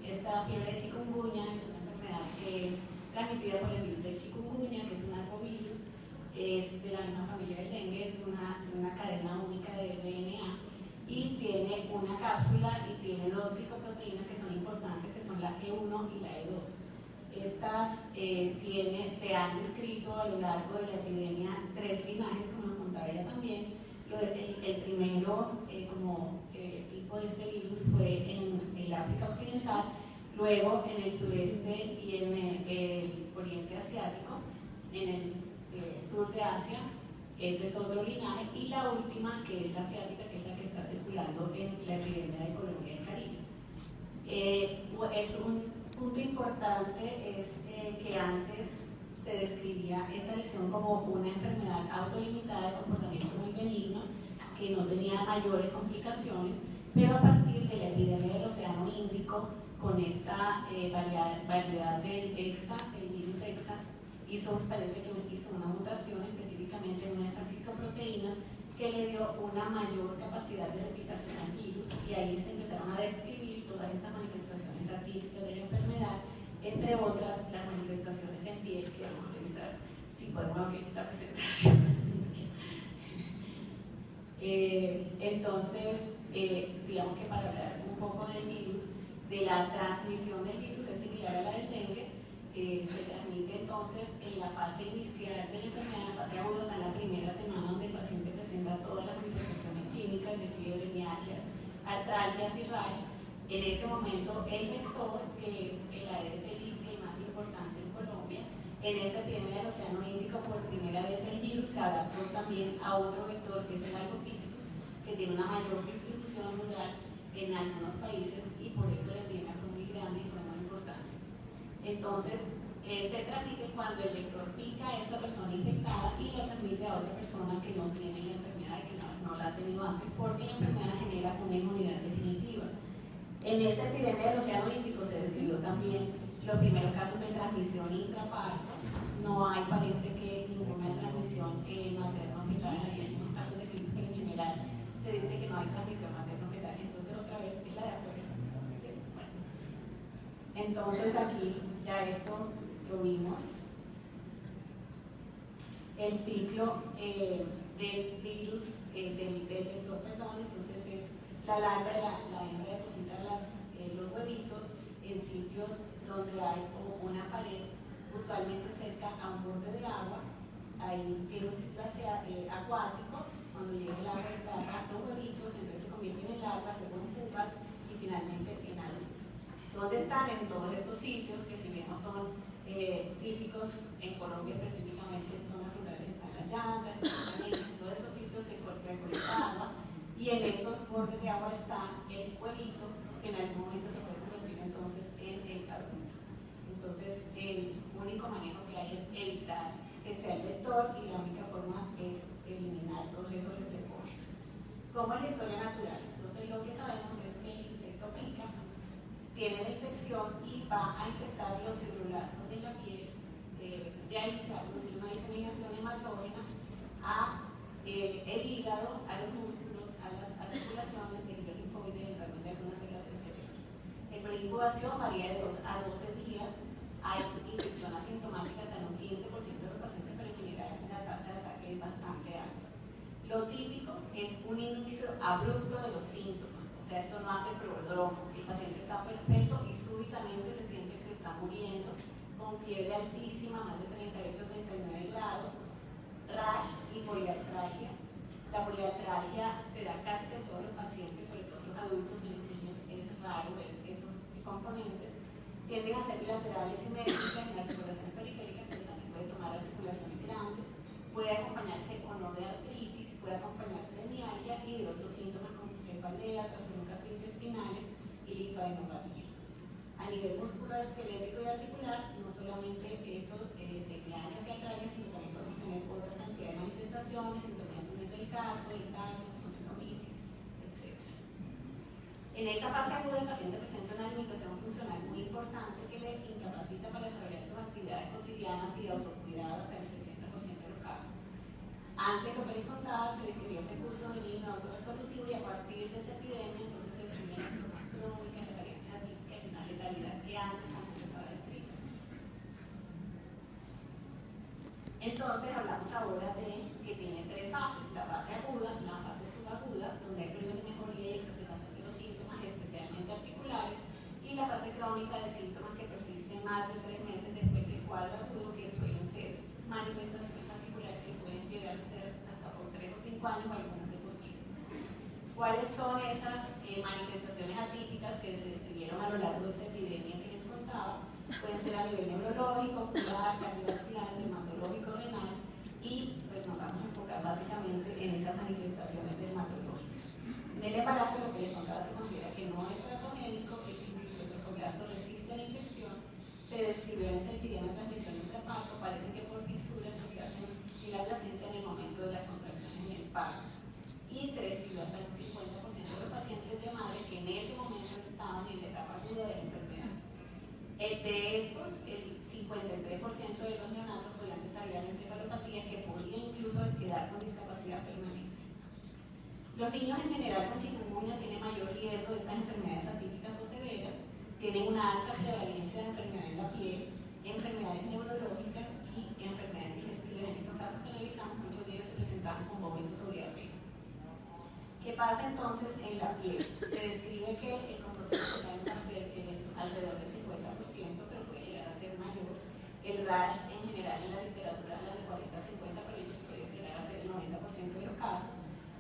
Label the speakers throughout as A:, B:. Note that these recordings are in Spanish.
A: esta fiebre de chikungunya es una enfermedad que es transmitida por el virus del chikungunya, que es un arbovirus, es de la misma familia del dengue, es una cadena única de DNA y tiene una cápsula y tiene dos glicoproteínas que son importantes, que son la E1 y la E2. Estas se han descrito a lo largo de la epidemia 3 linajes, como nos contaba ella también. El primero tipo de este virus fue en el África Occidental, luego en el sureste y en el oriente asiático, en el sur de Asia, ese es otro linaje, y la última, que es la asiática, que es la que está circulando en la epidemia de Colombia y el Caribe. Es un punto importante es que antes se describía esta lesión como una enfermedad autolimitada de comportamiento muy benigno, que no tenía mayores complicaciones, pero a partir de la epidemia del Océano Índico, con esta variedad del EXA, el virus EXA, parece que hizo una mutación específicamente en una de estas glicoproteínas que le dio una mayor capacidad de replicación al virus, y ahí se empezaron a describir todas estas manifestaciones atípicas de la enfermedad, entre otras las manifestaciones en piel, que vamos a revisar si podemos abrir la presentación. Entonces, digamos que para hablar un poco del virus, de la transmisión del virus, es similar a la del dengue. Se transmite entonces en la fase inicial de la enfermedad, en la fase aguda, o sea, en la primera semana, donde el paciente presenta todas las manifestaciones clínicas de fiebre, mialgias, artralgias y rash. En ese momento, el vector, que es el Aedes aegypti, el más importante en Colombia, en esta epidemia del Océano Índico, por primera vez el virus se adaptó también a otro vector, que es el Albopictus, que tiene una mayor distribución rural en algunos países, y por eso la epidemia fue muy grande y fue muy importante. Entonces, se transmite cuando el vector pica a esta persona infectada y la transmite a otra persona que no tiene la enfermedad y que no la ha tenido antes, porque la enfermedad genera una inmunidad definitiva. En esta epidemia del Océano Índico se describió también los primeros casos de transmisión intraparto. No hay, parece que, ninguna transmisión materno-fetal. Hay algunos casos de crisis, pero en general se dice que no hay transmisión materno-fetal. Entonces, otra vez, es la de afuera. ¿Sí? Bueno. Entonces, aquí ya esto lo vimos. El ciclo del virus, del vector, perdón, entonces es la larva, la hembra deposita los huevitos en sitios donde hay una pared, usualmente cerca a un borde de agua. Ahí tiene un ciclo acuático, cuando llega el agua entra los huevitos, entonces se convierten en larvas, luego en pupas y finalmente en adultos. ¿Dónde están? En todos estos sitios que, si vemos, son típicos en Colombia, específicamente en zonas rurales, están las llantas, en todos esos sitios se recolecta agua, y en esos bordes de agua está el huevito, que en algún momento se puede convertir entonces en el adulto. Entonces, el único manejo que hay es evitar que esté el vector, y la única forma es eliminar todos esos reservorios. ¿Cómo es la historia natural? Entonces, lo que sabemos es que el insecto pica, tiene la infección y va a infectar los fibroblastos en la piel. De ahí se va a producir una diseminación hematógena a el hígado, a los músculos, a las articulaciones, el linfoide, de algunas células del cerebro. El periodo de incubación varía de 2 a 12 días. Hay infección asintomática hasta en un 15% de los pacientes, pero en general la tasa de ataque es bastante alta. Lo típico es un inicio abrupto de los síntomas, o sea, esto no hace prodromo. El paciente está perfecto y súbitamente se siente que se está muriendo, con fiebre altísima, más de 38-39 grados, rash y poliartralgia. La poliartralgia se da casi en todos los pacientes, sobre todo los adultos. En los niños es raro ver esos componentes. Tienden a ser bilaterales y médicas en articulaciones periféricas, pero también puede tomar articulaciones grandes. Puede acompañarse o no de artritis, puede acompañarse de mialgia y de otros síntomas como cefalea, trastornos gastrointestinales y linfadenopatía. A nivel musculoesquelético y articular, no solamente estos de mialgias y artralgias, sino también podemos tener otra cantidad de manifestaciones, sintomatología del calcio, sinomitis, etc. En esa fase aguda, el paciente presenta una limitación funcional muy importante que le incapacita para desarrollar sus actividades cotidianas y de autocuidado hasta el 60% de los casos. Antes, lo que les contaba, se describía ese curso de líquido autorresolutivo, y a partir de esa epidemia, entonces se describían las formas crónicas, la variante ahora de que tiene tres fases: la fase aguda, la fase subaguda, donde hay periodos de mejoría y exacerbación de los síntomas, especialmente articulares, y la fase crónica de síntomas que persisten más de 3 meses después del cuadro agudo, que suelen ser manifestaciones particulares que pueden llegar a ser hasta por 3 o 5 años o algunas de por vida. ¿Cuáles son esas manifestaciones atípicas que se describieron a lo largo de esa epidemia que les contaba? Pueden ser a nivel neurológico, ocular, cardiovascular, dermatológico, renal, y pues nos vamos a enfocar básicamente en esas manifestaciones dermatológicas. En el embarazo, lo que les contaba, se considera que no es teratogénico, es incisivo, el trofoblasto resiste a la infección. Se describió en esa epidemia de transmisión intraparto, parece que por fisuras que se hacen en la placenta en el momento de la contracción en el parto. Y se describió hasta un 50% de los pacientes de madre que en ese momento estaban en la etapa aguda de la enfermedad. De estos, el 53% de los neonatos podían desarrollar encefalopatía, que podía incluso quedar con discapacidad permanente. Los niños en general con chikungunya tienen mayor riesgo de estas enfermedades atípicas o severas, tienen una alta prevalencia de enfermedad en la piel, enfermedades neurológicas y enfermedades digestivas. En estos casos que analizamos, muchos de ellos se presentaban con vómitos o diarrea. ¿Qué pasa entonces en la piel? Se describe que el comportamiento que vamos a hacer es alrededor del 50%, pero puede llegar a ser mayor. El rash en general en la literatura habla de 40-50%, pero puede llegar a ser el 90% de los casos.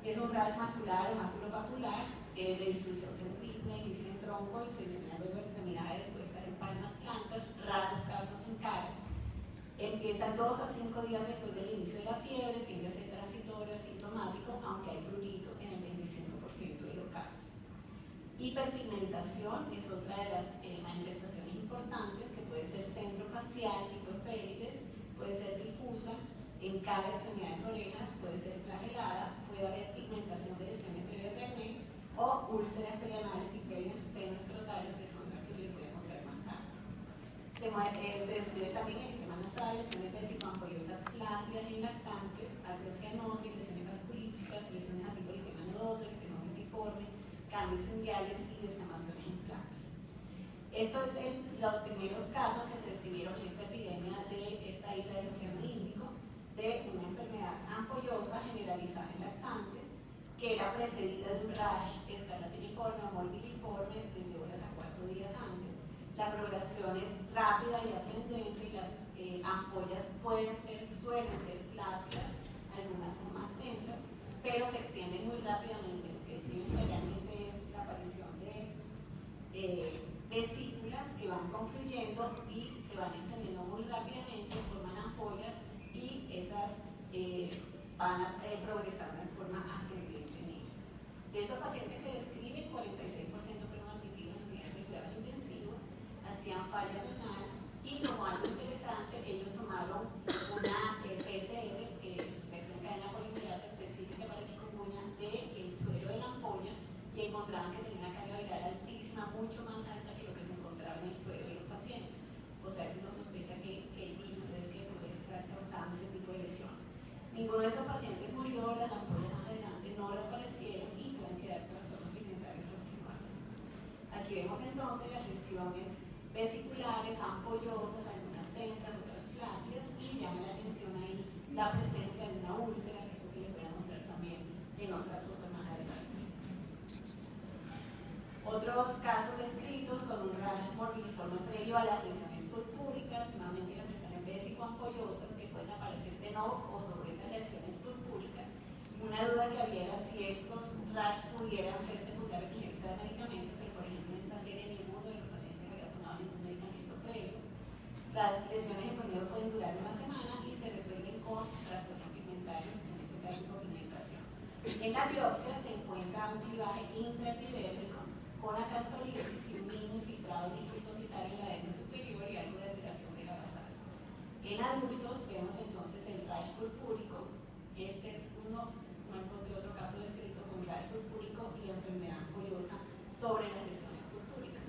A: Es un rash macular o maculopapular de distribución centrífuga, inicia en tronco y se disemina luego en extremidades, puede estar en palmas, plantas, raros casos en cara. Empieza 2 a 5 días después del inicio de la fiebre, tiende a ser transitorio, asintomático, aunque hay prurito en el 25% de los casos. Hiperpigmentación es otra de las manifestaciones importantes, que puede ser centrofacial, tipo férides, puede ser difusa, en cara, extremidades, orejas, puede ser flagelada, puede haber pigmentación de lesiones previas de acné o úlceras perianales y penoscrotales, que son las que les voy a mostrar más tarde. Se describe también el edema nasal, lesiones vesicoampollosas flácidas en lactantes, atrocianosis, lesiones vasculíticas, lesiones a tipo eritema nodoso, eritema multiforme, cambios unguiales y descamaciones en plantas. Estos son los primeros casos que se describieron en esta epidemia de esta isla del Océano Índico, de una enfermedad ampollosa generalizada en lactantes, que era precedida de un rash escarlatiniforme o morbiliforme desde horas a 4 días antes. La progresión es rápida y ascendente y las ampollas suelen ser flácidas, algunas son más tensas, pero se extienden muy rápidamente. Lo que tienen realmente es la aparición de vesículas que van confluyendo y se van extendiendo muy rápidamente, forman ampollas y esas van a progresar de forma ascendente en ellos. De esos pacientes que describen, 46% fueron admitidos en días de cuidados intensivos, hacían falla renal y, como algo interesante, ellos tomaron una PCR, reacción cadena polimerasa específica para chikungunya, del suero de la ampolla, y encontraban que tenía una carga viral altísima, mucho más alta que lo que se encontraba en el suero de los pacientes. O sea que uno sospecha que el virus es el que puede estar causando ese tipo de lesión. Ninguno de esos pacientes murió, las ampollas más adelante no reaparecieron y pueden quedar trastornos pigmentarios residuales. Aquí vemos entonces las lesiones vesiculares, ampollosas, algunas tensas, otras flácidas, y llama la atención ahí la presencia de una úlcera, que es lo que les voy a mostrar también en otras fotos más adelante. Otros casos descritos con un rash morbiliforme previo a las lesiones purpúricas, nuevamente las lesiones vesicoampollosas que pueden aparecer de nuevo o sobre esas lesiones purpúricas. Una duda que había era si estos rash pudieran ser secundarios de ingesta de medicamentos, pero por ejemplo en esta serie ninguno de los pacientes había tomado ningún medicamento previo. Las lesiones en promedio pueden durar una semana y se resuelven con trastornos pigmentarios, en este caso hipopigmentación. En la biopsia se encuentra un clivaje intraepidérmico con acantolitis y un mínimo infiltrado linfocititario en la adena superior y algo de alteración de la basal. En adultos vemos entonces el rash purpúrico. Este es no encontré otro caso descrito con rash purpúrico y enfermedad ampollosa sobre las lesiones purpúricas.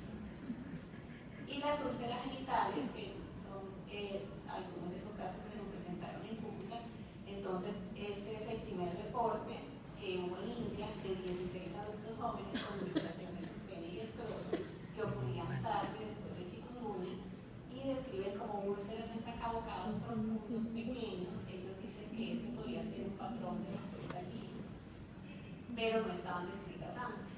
A: Y las úlceras genitales, que son algunos de esos casos que nos presentaron en Cúcuta. Entonces, este es el primer reporte que hubo en India de 16 adultos jóvenes con ulceraciones en pene y escroto que ocurrían tarde después de chikungunya y describen como úlceras en sacabocados profundos, pequeños. Ellos dicen que este pero no estaban descritas antes.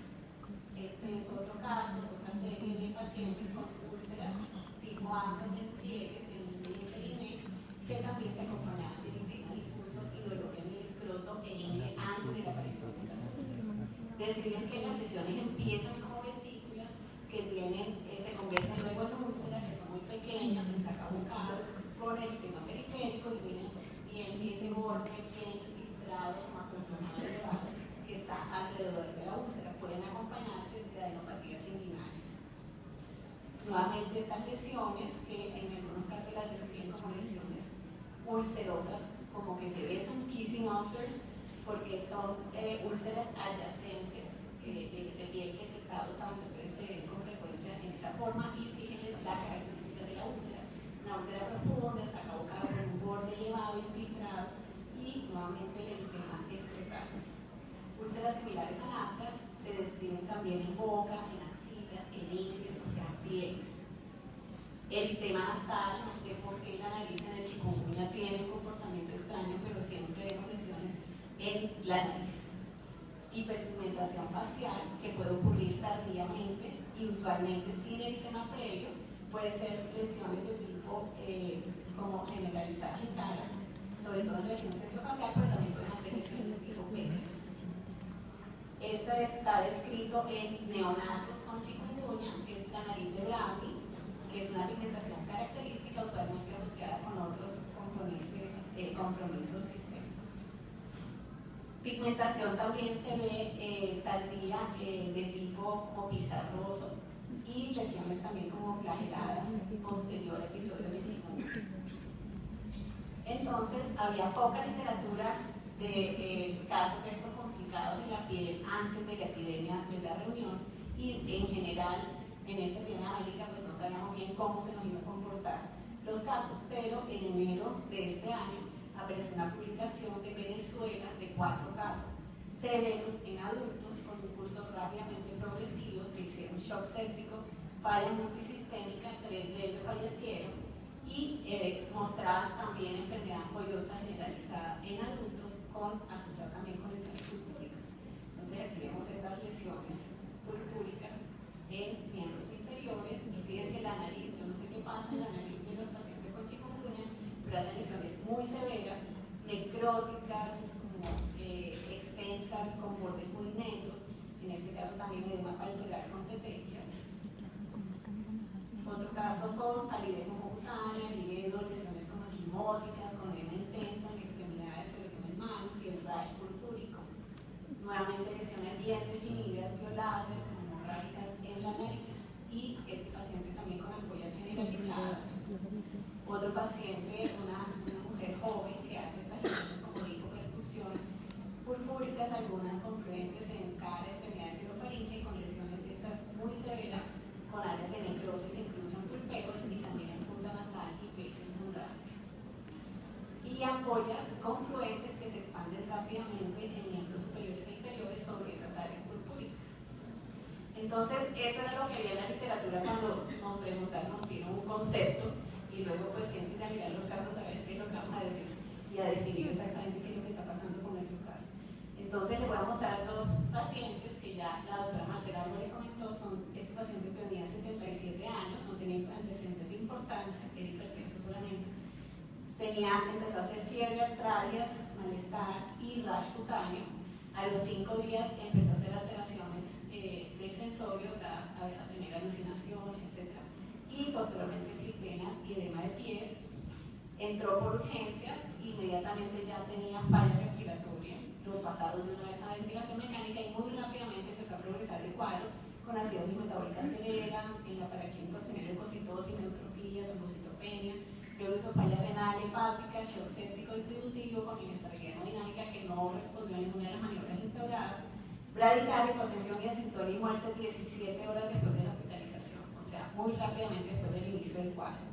A: Este es otro caso, otra serie de pacientes con úlceras tipo ancas en pliegues en el perineo, que también se acompañaban de eritema difuso y dolor en el escroto e ingle antes de la aparición de estas úlceras. Describen que las lesiones empiezan como vesículas que se convierten luego en úlceras, que son muy pequeñas, en sacabucado, con el eritema periférico y vienen ese borde bien infiltrado como acolchonado elevado que está alrededor de la úlcera. Pueden acompañarse de adenopatías inguinales. Nuevamente estas lesiones, que en algunos casos las describen como lesiones ulcerosas, como que se besan, kissing ulcers, porque son úlceras adyacentes de piel que se está usando, entonces se ven con frecuencia en esa forma. Y fíjense la característica de la úlcera: una úlcera profunda, sacabocado con un borde elevado, infiltrado, y nuevamente el eritema escrotal. Úlceras similares a naftas se describen también en boca, en axilas, en ingles, o sea, pliegues. Eritema nasal, no sé por qué la nariz en el chikungunya tiene un comportamiento extraño, pero siempre vemos lesiones en la nariz. Hiperpigmentación facial, que puede ocurrir tardíamente y usualmente sin eritema previo, puede ser lesiones de tipo como generalizadas en cara, sobre todo en región centrofacial, pero también pueden hacer lesiones tipo penes. Esta está descrito en neonatos con chikungunya, que es la nariz de Brownie, que es una pigmentación característica usualmente asociada con otros compromisos sistémicos. Pigmentación también se ve tardía de tipo como pizarroso y lesiones también como flageladas posterior a episodios de chikungunya. Entonces, había poca literatura de casos de estos complicados de la piel antes de la epidemia de la reunión, y en general en esta epidemia amélica pues no sabíamos bien cómo se nos iba a comportar los casos, pero en enero de este año apareció una publicación de Venezuela de 4 casos severos en adultos con un curso rápidamente progresivos que hicieron shock séptico, falla multisistémica, 3 de ellos fallecieron, y mostraban también enfermedad ampollosa generalizada en adultos asociada también con lesiones purpúricas. Entonces aquí vemos estas lesiones purpúricas en miembros inferiores, y fíjense la nariz. Yo no sé qué pasa en la nariz de los pacientes con chikungunya, pero hacen lesiones muy severas, necróticas, como extensas, con bordes muy negros, en este caso también edema palpebral con petequias. Otro caso con palidez mucocutánea, lidedo, lesiones como quimóticas, con edema intenso en extremidades, sobre todo en manos, y el rash purpúrico. Nuevamente lesiones bien definidas, violáceas, como hemorrágicas en la nariz, y este paciente también con ampollas generalizadas. Otro paciente, una mujer joven que hace estas lesiones como lipoperfusión, purpúricas, algunas confluentes en cara, extremidades y orofaringe, con lesiones de estas muy severas, con áreas de necrosis incluso en pulperos y también en punta nasal y pexis mundante. Y ampollas confluentes que se expanden rápidamente en miembros superiores e inferiores sobre esas áreas purpúricas. Entonces, eso era lo que había en la literatura cuando nos preguntaron, nos dieron un concepto, y luego pues siéntese a mirar los casos a ver qué es lo que vamos a decir y a definir exactamente qué es lo que está pasando con nuestro caso. Entonces les voy a mostrar 2 pacientes que ya la doctora Marcela le comentó. Este paciente tenía 77 años, no tenía antecedentes de importancia, era hipertenso solamente. Empezó a hacer fiebre, artralgias, malestar y rash cutáneo. A los 5 días empezó a hacer alteraciones del sensorio, o sea, a tener alucinaciones, etc. Y posteriormente flitenas y edema de pies. Entró por urgencias, inmediatamente ya tenía falla respiratoria, lo pasaron de una vez a ventilación mecánica y muy rápidamente empezó a progresar el cuadro con acidosis metabólica severa, en la paraclínica tenía leucocitosis, neutrofilia, trombocitopenia, luego hizo falla renal, hepática, shock séptico distributivo con inestabilidad hemodinámica que no respondió a ninguna de las maniobras instauradas, bradicardia, hipotensión y asistolia y muerte 17 horas después de la hospitalización, o sea, muy rápidamente después del inicio del cuadro.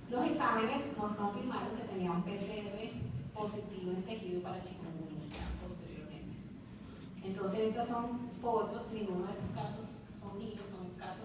A: Los exámenes nos confirmaron que tenía un PCR positivo en tejido para chikungunya posteriormente. Entonces estas son fotos, ninguno de estos casos son míos,